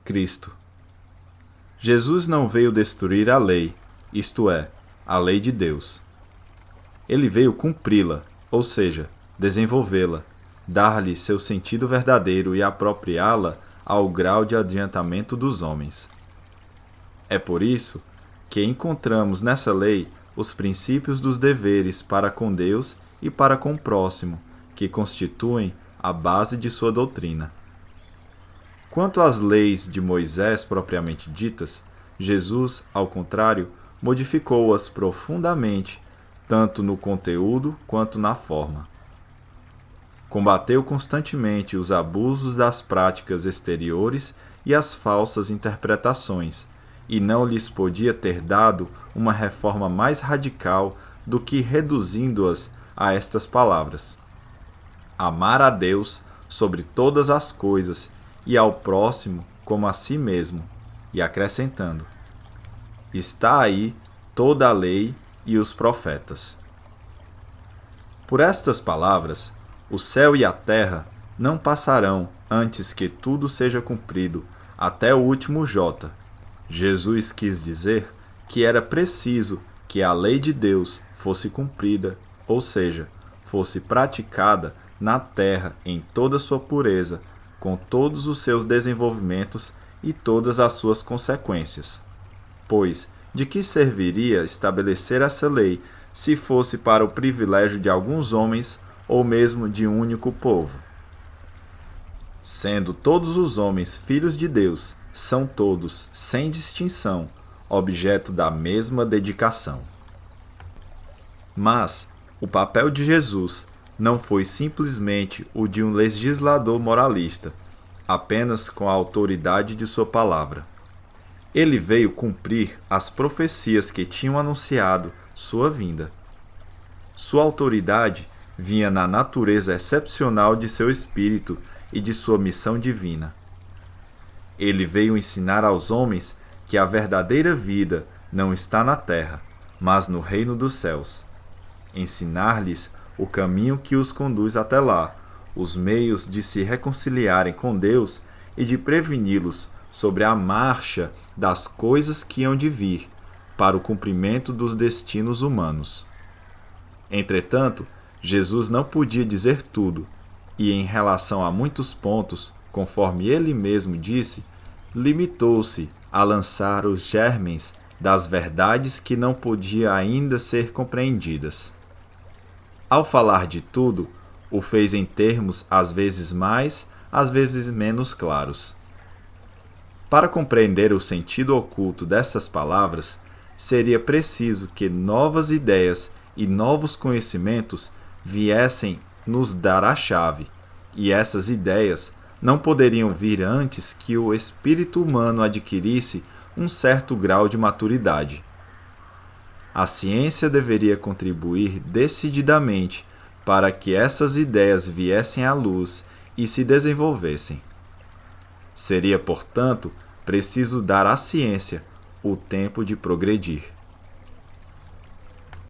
Cristo. Jesus não veio destruir a lei, isto é, a lei de Deus. Ele veio cumpri-la, ou seja, desenvolvê-la, dar-lhe seu sentido verdadeiro e apropriá-la ao grau de adiantamento dos homens. É por isso que encontramos nessa lei os princípios dos deveres para com Deus e para com o próximo, que constituem a base de sua doutrina. Quanto às leis de Moisés propriamente ditas, Jesus, ao contrário, modificou-as profundamente, tanto no conteúdo quanto na forma. Combateu constantemente os abusos das práticas exteriores e as falsas interpretações, e não lhes podia ter dado uma reforma mais radical do que reduzindo-as a estas palavras: amar a Deus sobre todas as coisas e ao próximo como a si mesmo, e acrescentando: está aí toda a lei e os profetas. Por estas palavras, o céu e a terra não passarão antes que tudo seja cumprido, até o último jota. Jesus quis dizer que era preciso que a lei de Deus fosse cumprida, ou seja, fosse praticada na terra em toda sua pureza, com todos os seus desenvolvimentos e todas as suas consequências. Pois, de que serviria estabelecer essa lei se fosse para o privilégio de alguns homens ou mesmo de um único povo? Sendo todos os homens filhos de Deus, são todos, sem distinção, objeto da mesma dedicação. Mas o papel de Jesus não foi simplesmente o de um legislador moralista, apenas com a autoridade de sua palavra. Ele veio cumprir as profecias que tinham anunciado sua vinda. Sua autoridade vinha na natureza excepcional de seu espírito e de sua missão divina. Ele veio ensinar aos homens que a verdadeira vida não está na terra, mas no reino dos céus. Ensinar-lhes o caminho que os conduz até lá, os meios de se reconciliarem com Deus e de preveni-los sobre a marcha das coisas que hão de vir, para o cumprimento dos destinos humanos. Entretanto, Jesus não podia dizer tudo, e em relação a muitos pontos, conforme ele mesmo disse, limitou-se a lançar os germens das verdades que não podiam ainda ser compreendidas. Ao falar de tudo, o fez em termos às vezes mais, às vezes menos claros. Para compreender o sentido oculto dessas palavras, seria preciso que novas ideias e novos conhecimentos viessem nos dar a chave, e essas ideias não poderiam vir antes que o espírito humano adquirisse um certo grau de maturidade. A ciência deveria contribuir decididamente para que essas ideias viessem à luz e se desenvolvessem. Seria, portanto, preciso dar à ciência o tempo de progredir.